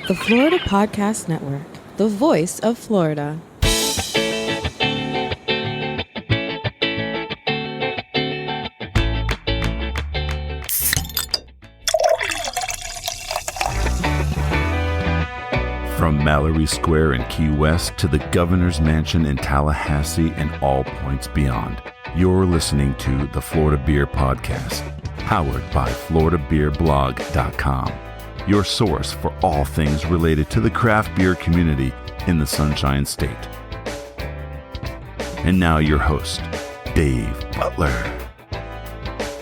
The Florida Podcast Network, the voice of Florida. From Mallory Square in Key West to the Governor's Mansion in Tallahassee and all points beyond, you're listening to the Florida Beer Podcast, powered by FloridaBeerBlog.com, your source for all things related to the craft beer community in the Sunshine State. And now your host, Dave Butler.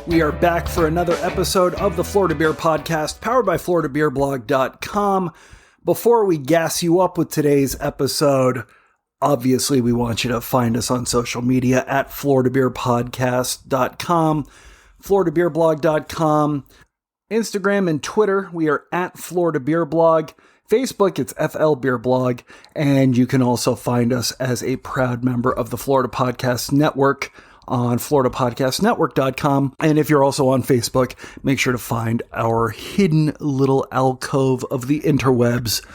We are back for another episode of the Florida Beer Podcast, powered by FloridaBeerBlog.com. Before we gas you up with today's episode, obviously we want you to find us on social media at FloridaBeerPodcast.com, FloridaBeerBlog.com, Instagram and Twitter, we are at Florida Beer Blog. Facebook, it's FL Beer Blog. And you can also find us as a proud member of the Florida Podcast Network on FloridaPodcastNetwork.com. And if you're also on Facebook, make sure to find our hidden little alcove of the interwebs.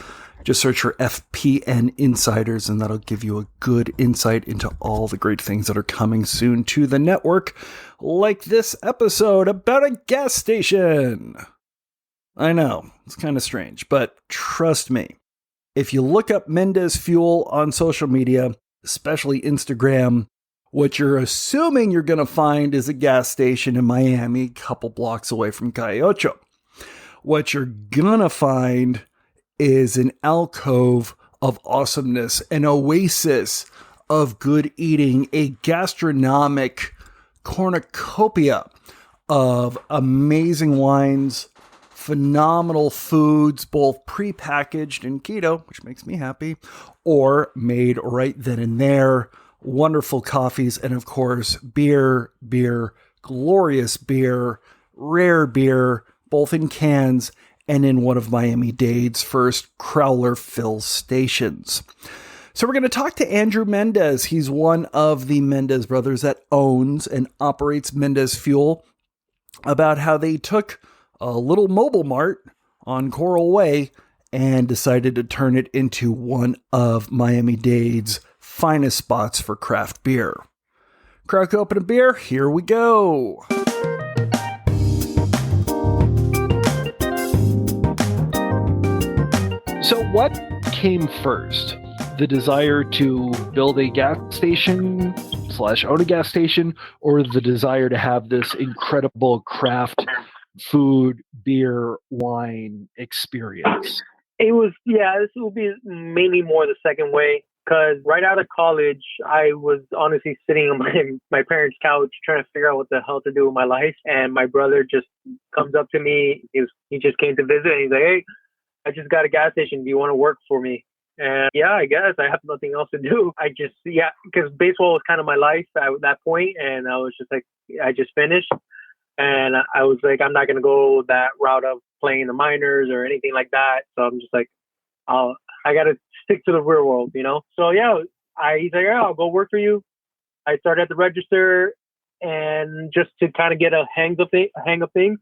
Just search for FPN Insiders, and that'll give you a good insight into all the great things that are coming soon to the network, like this episode about a gas station. I know, it's kind of strange, but trust me, if you look up Mendez Fuel on social media, especially Instagram, what you're assuming you're going to find is a gas station in Miami, a couple blocks away from Calle Ocho. What you're going to find is an alcove of awesomeness, an oasis of good eating, a gastronomic cornucopia of amazing wines, phenomenal foods, both prepackaged and keto, which makes me happy, or made right then and there, wonderful coffees, and of course, beer, glorious beer, rare beer, both in cans and in one of Miami-Dade's first crowler fill stations. So we're going to talk to Andrew Mendez. He's one of the Mendez brothers that owns and operates Mendez Fuel, about how they took a little Mobil Mart on Coral Way and decided to turn it into one of Miami-Dade's finest spots for craft beer. Crack open a beer, here we go. So what came first? The desire to build a gas station / own a gas station, or the desire to have this incredible craft food, beer, wine experience? This will be mainly more the second way. Because right out of college, I was honestly sitting on my parents' couch trying to figure out what the hell to do with my life. And my brother just comes up to me. He just came to visit. And he's like, "Hey, I just got a gas station. Do you want to work for me?" And yeah, I guess I have nothing else to do. Because baseball was kind of my life at that point. And I was just like, I just finished. And I was like, I'm not going to go that route of playing the minors or anything like that. So I'm just like, I got to stick to the real world, you know? So yeah, he's like, "Yeah, I'll go work for you." I started at the register, and just to kind of get a hang of things.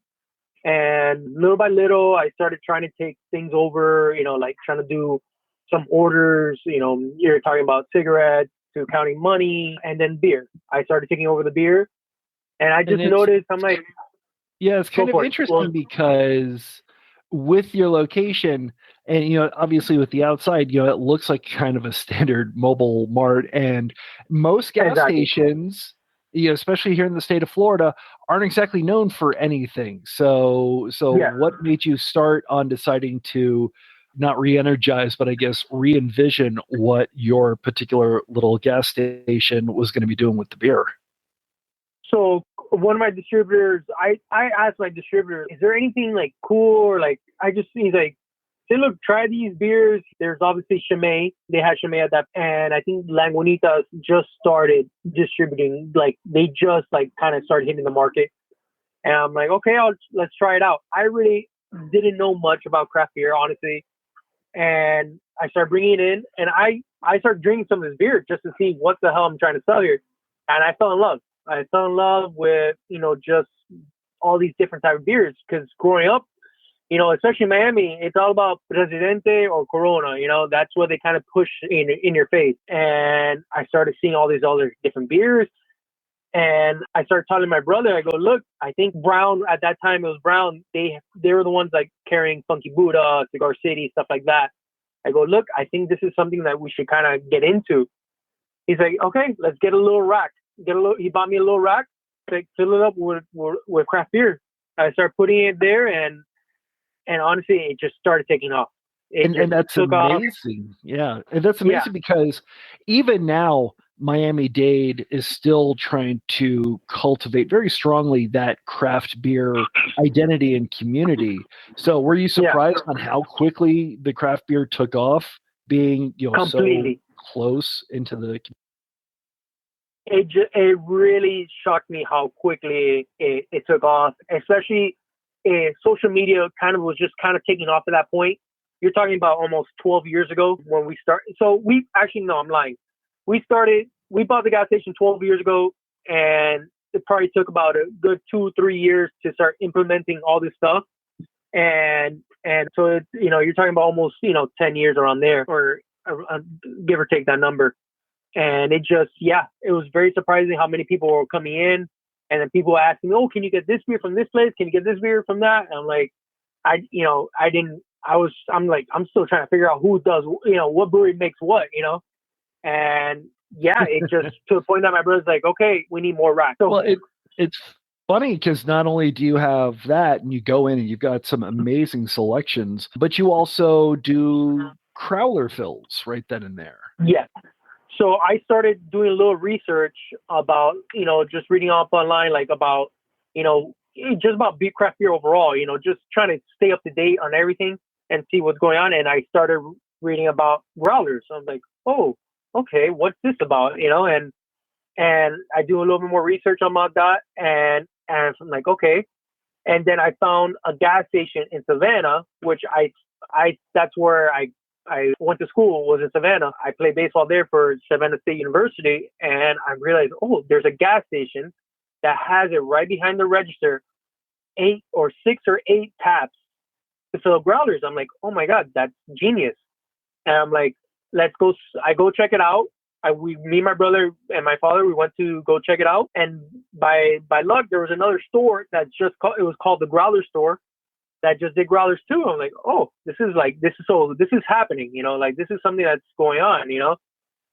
And little by little, I started trying to take things over, like trying to do some orders, you're talking about cigarettes to counting money, and then beer. I started taking over the beer, and I just noticed, I'm like... Yeah, it's kind of interesting because with your location, and, obviously with the outside, it looks like kind of a standard Mobil Mart, and most gas stations, especially here in the state of Florida, aren't exactly known for anything. So What made you start on deciding to not re-energize, but I guess re-envision what your particular little gas station was going to be doing with the beer? So one of my distributors, I asked my distributor, "Is there anything like cool?" Or like, he's like, "Hey, look, try these beers." There's obviously Jemmy. They had Jemmy at that. And I think Lagunitas just started distributing. Like, they just like kind of started hitting the market. And I'm like, okay, let's try it out. I really didn't know much about craft beer, honestly. And I started bringing it in, and I started drinking some of this beer just to see what the hell I'm trying to sell here. And I fell in love. I fell in love with, just all these different type of beers, because growing up, especially Miami, it's all about Presidente or Corona. That's what they kind of push in your face. And I started seeing all these other different beers. And I started telling my brother, I go, look, I think Brown, at that time it was Brown, they were the ones like carrying Funky Buddha, Cigar City, stuff like that. I go, look, I think this is something that we should kind of get into. He's like, okay, let's get a little rack. He bought me a little rack, like fill it up with craft beer. I started putting it there, and honestly, it just started taking off. And that's amazing. Off. Yeah. And that's amazing because even now, Miami-Dade is still trying to cultivate very strongly that craft beer identity and community. So were you surprised on how quickly the craft beer took off, being completely so close into the It really shocked me how quickly it took off, especially social media was just taking off at that point. You're talking about almost 12 years ago when we started. So I'm lying. We bought the gas station 12 years ago, and it probably took about a good 2-3 years to start implementing all this stuff. And so it's, you're talking about almost, 10 years around there, or give or take that number. And it just, it was very surprising how many people were coming in, and then people asking me, oh, can you get this beer from this place? Can you get this beer from that? And I'm like, I'm still trying to figure out who does, what brewery makes what, and it just to the point that my brother's like, okay, we need more racks. So, well, it's funny because not only do you have that and you go in and you've got some amazing selections, but you also do crowler fills right then and there. Yeah. So I started doing a little research about, just reading up online, like about, just about craft beer overall, just trying to stay up to date on everything and see what's going on. And I started reading about growlers. So I'm like, oh, okay, what's this about? And I do a little bit more research about that. And I'm like, okay. And then I found a gas station in Savannah, which that's where I went to school, was in Savannah. I played baseball there for Savannah State University. And I realized, oh, there's a gas station that has it right behind the register, 6 or 8 taps to fill growlers. I'm like, oh my God, that's genius. And I'm like, let's go. I go check it out. Me, my brother, and my father, we went to go check it out. And by luck, there was another store it was called the Growler Store, that just did growlers too. I'm like, oh, this is happening, this is something that's going on,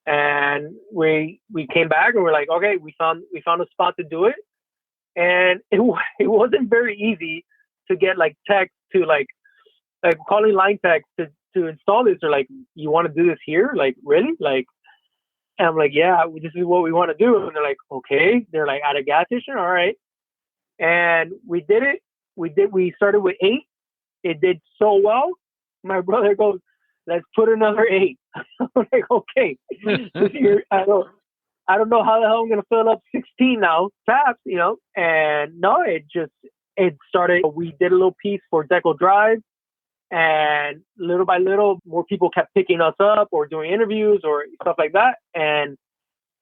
And we came back and we're like, okay, we found a spot to do it. And it wasn't very easy to get like tech to like calling line tech to install this. They're like, you want to do this here? Like, really? Like, and I'm like, yeah, this is what we want to do. And they're like, okay. They're like, at a gas station? All right. And we did it. We started with 8. It did so well. My brother goes, let's put another 8. I'm like, okay. This year, I don't know how the hell I'm going to fill up 16 now taps, And no, it started. We did a little piece for Deco Drive, and little by little, more people kept picking us up or doing interviews or stuff like that. And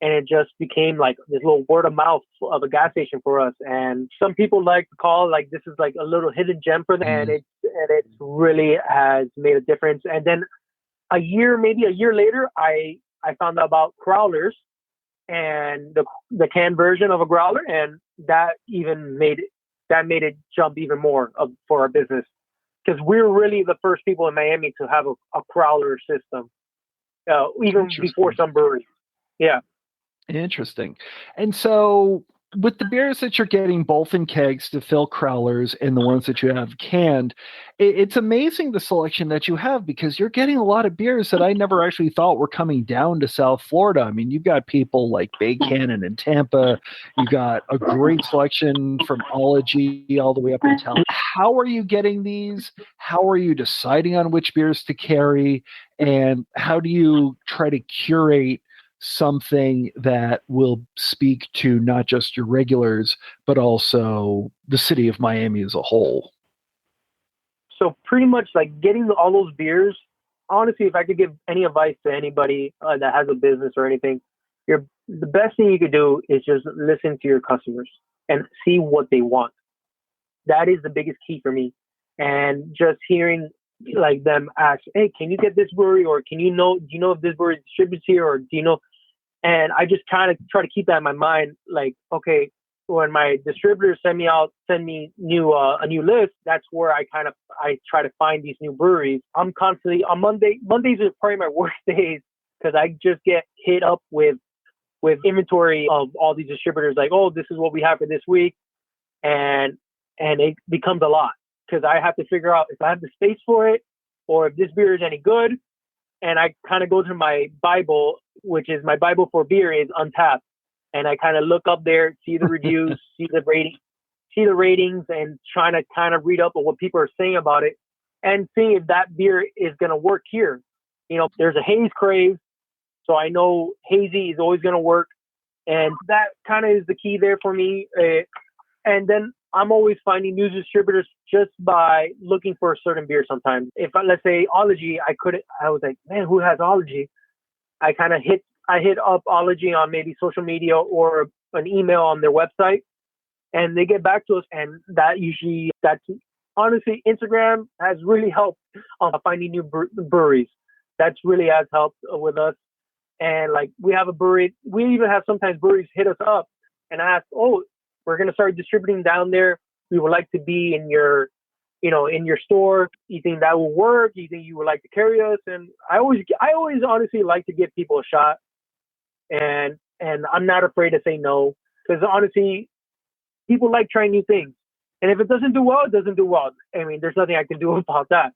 it just became like this little word of mouth of a gas station for us. And some people like to call like this is like a little hidden gem for them, and it really has made a difference. And then maybe a year later, I found out about growlers and the canned version of a growler, and that made it jump even more for our business, because we're really the first people in Miami to have a growler system, even before some breweries. Yeah. Interesting. And so with the beers that you're getting both in kegs to fill crowlers and the ones that you have canned, it's amazing the selection that you have, because you're getting a lot of beers that I never actually thought were coming down to South Florida. I mean, you've got people like Bay Cannon in Tampa. You got a great selection from Ology all the way up in town. How are you getting these? How are you deciding on which beers to carry? And how do you try to curate something that will speak to not just your regulars, but also the city of Miami as a whole? So pretty much like getting all those beers, honestly, if I could give any advice to anybody that has a business or anything, the best thing you could do is just listen to your customers and see what they want. That is the biggest key for me. and just hearing like them ask, hey, can you get this brewery, or do you know if this brewery distributes here, or do you know? And I just kind of try to keep that in my mind, like, okay, when my distributors send me a new list, that's where I try to find these new breweries. I'm constantly on Mondays are probably my worst days, because I just get hit up with inventory of all these distributors, like, oh, this is what we have for this week, and it becomes a lot, because I have to figure out if I have the space for it, or if this beer is any good. And I kind of go to my Bible, which is my Bible for beer is Untapped, and I kind of look up there, see the reviews, see the ratings, and trying to kind of read up on what people are saying about it, and see if that beer is going to work here. There's a haze craze, so I know hazy is always going to work, and that kind of is the key there for me. And then I'm always finding new distributors just by looking for a certain beer sometimes. If let's say Ology, I was like, man, who has Ology? I hit up Ology on maybe social media or an email on their website, and they get back to us. And that's honestly, Instagram has really helped on finding new breweries. That's really has helped with us. And like, we have a brewery, we even have sometimes breweries hit us up and ask, oh, we're going to start distributing down there. We would like to be in your store. You think that will work? Do you think you would like to carry us? And I always honestly like to give people a shot. And I'm not afraid to say no, because honestly, people like trying new things. And if it doesn't do well, it doesn't do well. I mean, there's nothing I can do about that.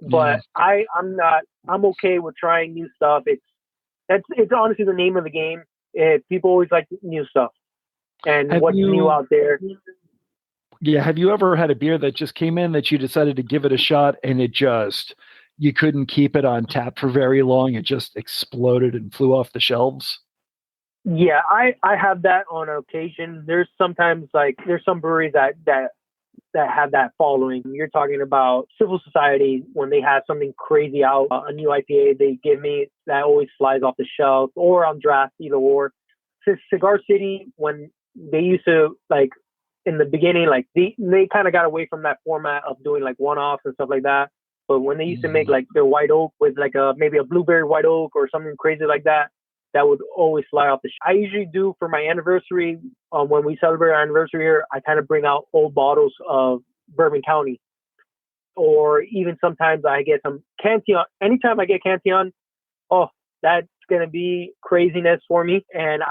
But I'm okay with trying new stuff. It's honestly the name of the game. People always like new stuff and what's new out there. Yeah. Have you ever had a beer that just came in that you decided to give it a shot, and you couldn't keep it on tap for very long? It just exploded and flew off the shelves? Yeah, I have that on occasion. There's sometimes there's some breweries that have that following. You're talking about Civil Society, when they have something crazy out, a new IPA they give me that always flies off the shelf, or on draft, either or. Cigar City, when they used to, like, in the beginning, like they kind of got away from that format of doing like one-offs and stuff like that. But when they used to make like their white oak with like maybe a blueberry white oak or something crazy like that, that would always fly off the I usually do for my anniversary, when we celebrate our anniversary here, I kind of bring out old bottles of Bourbon County. Or even sometimes I get some Cantillon. Anytime I get Cantillon, oh, that's going to be craziness for me. And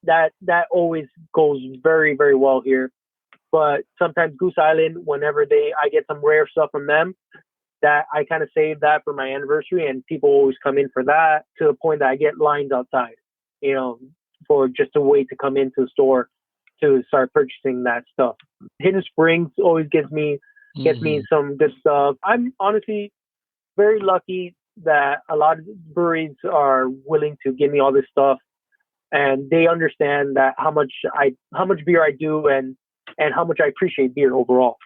that always goes very, very well here. But sometimes Goose Island, whenever I get some rare stuff from them, that I kind of save that for my anniversary, and people always come in for that, to the point that I get lines outside, for just to wait to come into the store to start purchasing that stuff. Hidden Springs always gets me some good stuff. I'm honestly very lucky that a lot of breweries are willing to give me all this stuff, and they understand that how much beer I do, and how much I appreciate beer overall.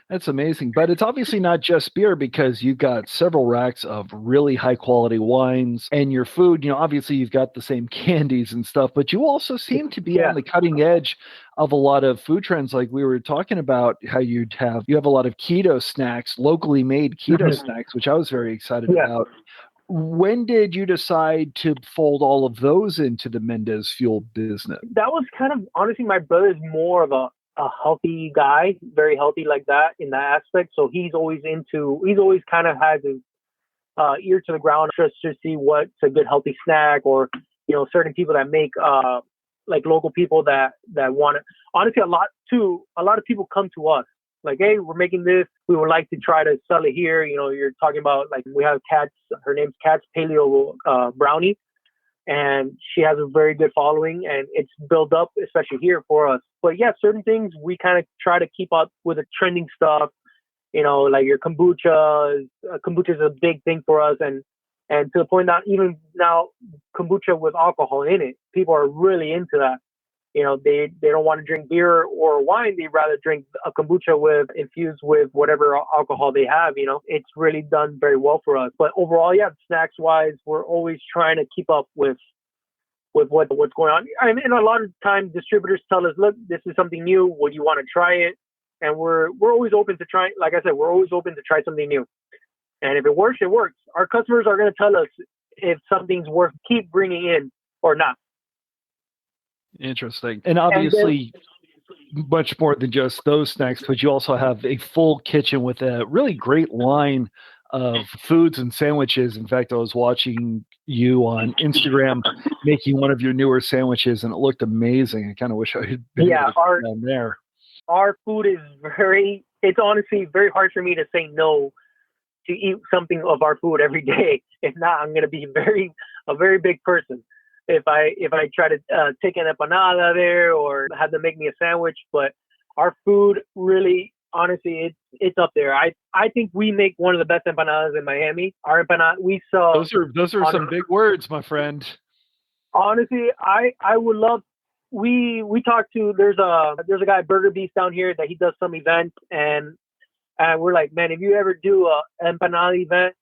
That's amazing. But it's obviously not just beer, because you've got several racks of really high quality wines, and your food, obviously you've got the same candies and stuff, but you also seem to be on the cutting edge of a lot of food trends. Like we were talking about how you have a lot of keto snacks, locally made keto snacks, which I was very excited about. When did you decide to fold all of those into the Mendez Fuel business? That was kind of, honestly, my brother's more of a healthy guy, very healthy like that in that aspect. So he's always kind of has his ear to the ground just to see what's a good healthy snack, or, certain people that make, like local people that want it. Honestly, a lot of people come to us like, hey, we're making this. We would like to try to sell it here. You're talking about, like, we have Kat's, her name's Kat's Paleo Brownie. And she has a very good following, and it's built up, especially here for us. But yeah, certain things we kind of try to keep up with the trending stuff, like your kombucha. Kombucha is a big thing for us. And to the point that even now, kombucha with alcohol in it, people are really into that. They don't want to drink beer or wine. They'd rather drink a kombucha infused with whatever alcohol they have. It's really done very well for us. But overall, yeah, snacks wise, we're always trying to keep up with what's going on. I mean, a lot of times distributors tell us, look, this is something new. Would you want to try it? and we're always open to try. Like I said, we're always open to try something new. And if it works, it works. Our customers are going to tell us if something's worth keep bringing in or not. Interesting. And obviously, much more than just those snacks, but you also have a full kitchen with a really great line of foods and sandwiches. In fact, I was watching you on Instagram making one of your newer sandwiches, and it looked amazing. I kind of wish I had been able to come down there. Our food is it's honestly very hard for me to say no to eat something of our food every day. If not, I'm going to be a very big person if I try to take an empanada there or have them make me a sandwich. But our food really, honestly, it's up there. I think we make one of the best empanadas in Miami. Our empanada, we sell. Those are some big words, my friend. Honestly, I would love. We talked to there's a guy Burger Beast down here that he does some events, and we're like, man, if you ever do a empanada event,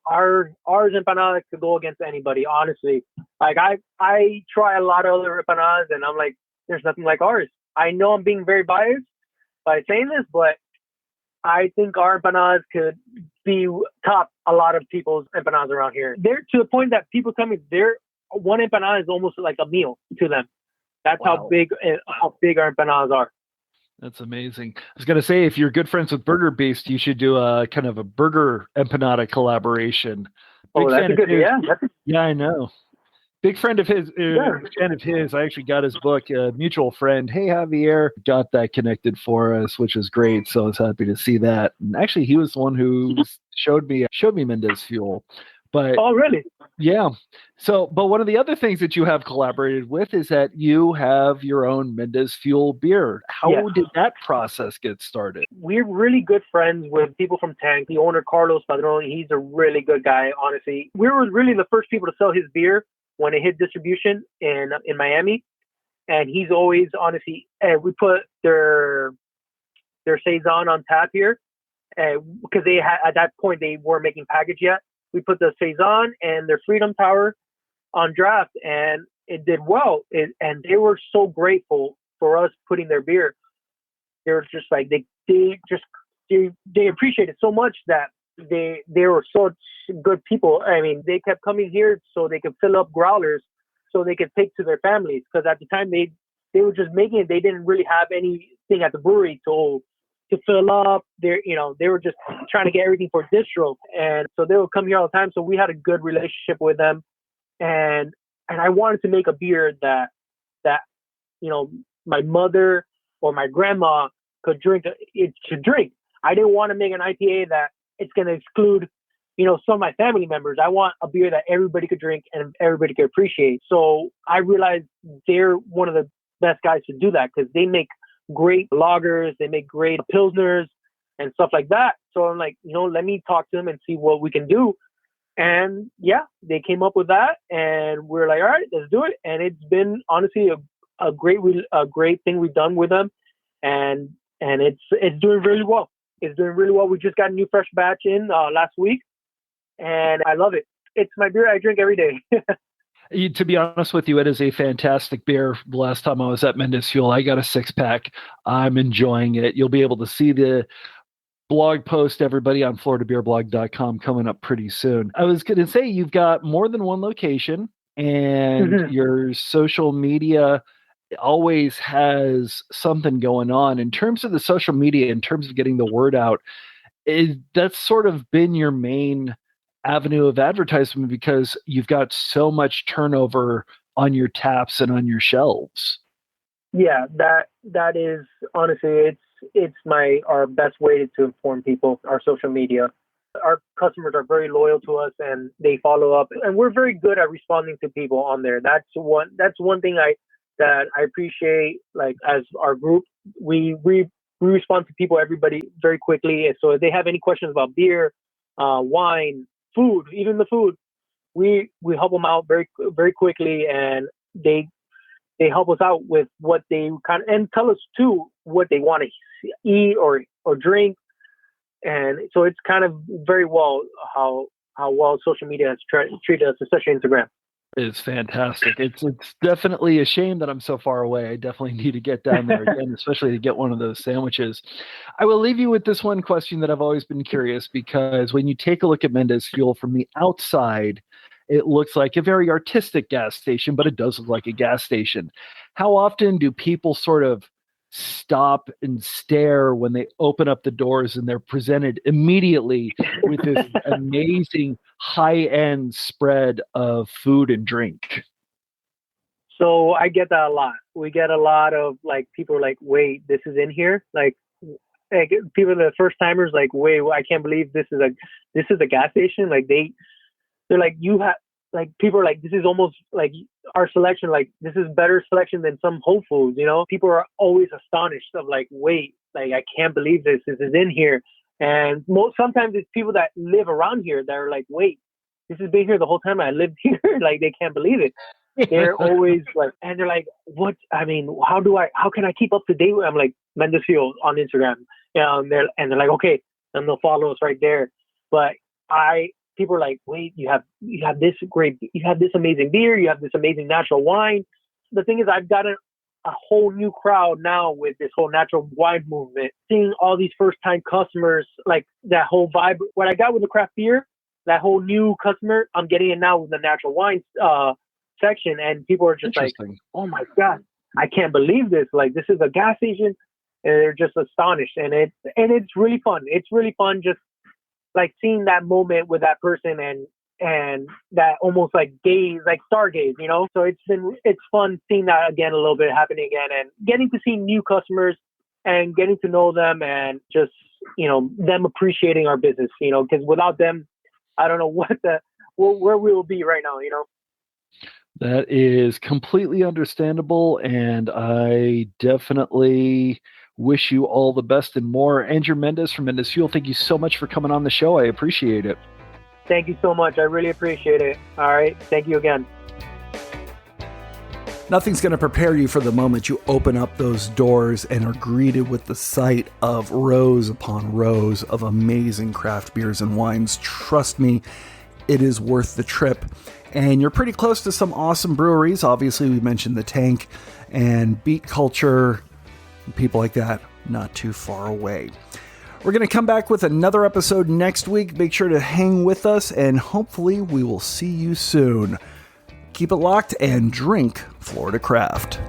ours empanada could go against anybody, honestly. Like I try a lot of other empanadas and I'm like, there's nothing like ours. I know I'm being very biased by saying this, but I think our empanadas could be top a lot of people's empanadas around here. They're to the point that people tell me one empanada is almost like a meal to them. That's wow. how big our empanadas are. That's amazing. I was going to say, if you're good friends with Burger Beast, you should do a kind of a burger empanada collaboration. That's a good idea. Yeah, I know. Big friend of his, fan of his. I actually got his book, a mutual friend. Hey, Javier, got that connected for us, which is great. So I was happy to see that. And actually, he was the one who showed me Mendez Fuel. But oh, really? Yeah. So, but one of the other things that you have collaborated with is that you have your own Mendez Fuel beer. How did that process get started? We're really good friends with people from Tank. The owner, Carlos Patron, he's a really good guy, honestly. We were really the first people to sell his beer when it hit distribution in Miami. And he's always, honestly, we put their Saison on tap here because they had, at that point, they weren't making package yet. We put the Saison and their Freedom Tower on draft, and it did well. And they were so grateful for us putting their beer. They were just like they appreciate it so much that they were such good people. I mean, they kept coming here so they could fill up growlers so they could take to their families. Because at the time they were just making it. They didn't really have anything at the brewery to fill up. They were just trying to get everything for distro. And so they would come here all the time. So we had a good relationship with them. And I wanted to make a beer that my mother or my grandma could drink. I didn't want to make an IPA that it's going to exclude, some of my family members. I want a beer that everybody could drink and everybody could appreciate. So I realized they're one of the best guys to do that because they make great lagers, they make great pilsners and stuff like that. So I'm like, let me talk to them and see what we can do. And they came up with that, and we're like, all right, let's do it. And it's been honestly a great thing we've done with them, and it's doing really well. It's doing really well. We just got a new fresh batch in last week, and I love it. It's my beer I drink every day. To be honest with you, it is a fantastic beer. The last time I was at Mendez Fuel, I got a 6-pack. I'm enjoying it. You'll be able to see the blog post, everybody, on floridabeerblog.com coming up pretty soon. I was going to say, you've got more than one location, and your social media always has something going on. In terms of the social media, in terms of getting the word out, that's sort of been your main avenue of advertisement because you've got so much turnover on your taps and on your shelves. Yeah, that is honestly, it's our best way to inform people, our social media. Our customers are very loyal to us and they follow up, and we're very good at responding to people on there. That's one thing that I appreciate. Like, as our group, we respond to people, everybody, very quickly. And so if they have any questions about beer, wine, food, even the food, we help them out very, very quickly, and they help us out with what they and tell us too what they want to eat or drink. And so it's kind of very well how well social media has treated us, especially Instagram. is fantastic. It's definitely a shame that I'm so far away. I definitely need to get down there again, especially to get one of those sandwiches. I will leave you with this one question that I've always been curious, because when you take a look at Mendez Fuel from the outside, it looks like a very artistic gas station, but it does look like a gas station. How often do people sort of stop and stare when they open up the doors and they're presented immediately with this amazing high-end spread of food and drink? So I get that a lot. We get a lot of like people are like, wait, this is in here? Like people, the first timers, like, wait, I can't believe this is a gas station. Like they're like, you have, like, people are like, this is almost like our selection, like this is better selection than some Whole Foods, you know? People are always astonished of like, wait, like I can't believe this is in here. And sometimes it's people that live around here that are like, wait, this has been here the whole time I lived here. Like they can't believe it. They're always like, and they're like, what? I mean, how can I keep up to date? I'm like, Mendez Fuel on Instagram. And they're like, okay, and they'll follow us right there. But people are like, wait, you have this amazing beer, you have this amazing natural wine. The thing is, I've got a whole new crowd now with this whole natural wine movement, seeing all these first time customers, like that whole vibe. What I got with the craft beer, that whole new customer, I'm getting it now with the natural wine section. And people are just like, oh my God, I can't believe this. Like, this is a gas station. And they're just astonished. And it's really fun. It's really fun just like seeing that moment with that person and that almost like gaze, like stargaze, you know? So it's fun seeing that again, a little bit happening again, and getting to see new customers and getting to know them, and just, you know, them appreciating our business, you know, because without them, I don't know where we will be right now, you know? That is completely understandable. And I definitely wish you all the best and more. Andrew Mendez from Mendez Fuel, thank you so much for coming on the show. I appreciate it. Thank you so much. I really appreciate it. All right. Thank you again. Nothing's going to prepare you for the moment you open up those doors and are greeted with the sight of rows upon rows of amazing craft beers and wines. Trust me, it is worth the trip. And you're pretty close to some awesome breweries. Obviously, we mentioned the Tank and Beat Culture, people like that, not too far away. We're going to come back with another episode next week. Make sure to hang with us, and hopefully we will see you soon. Keep it locked and drink Florida Craft.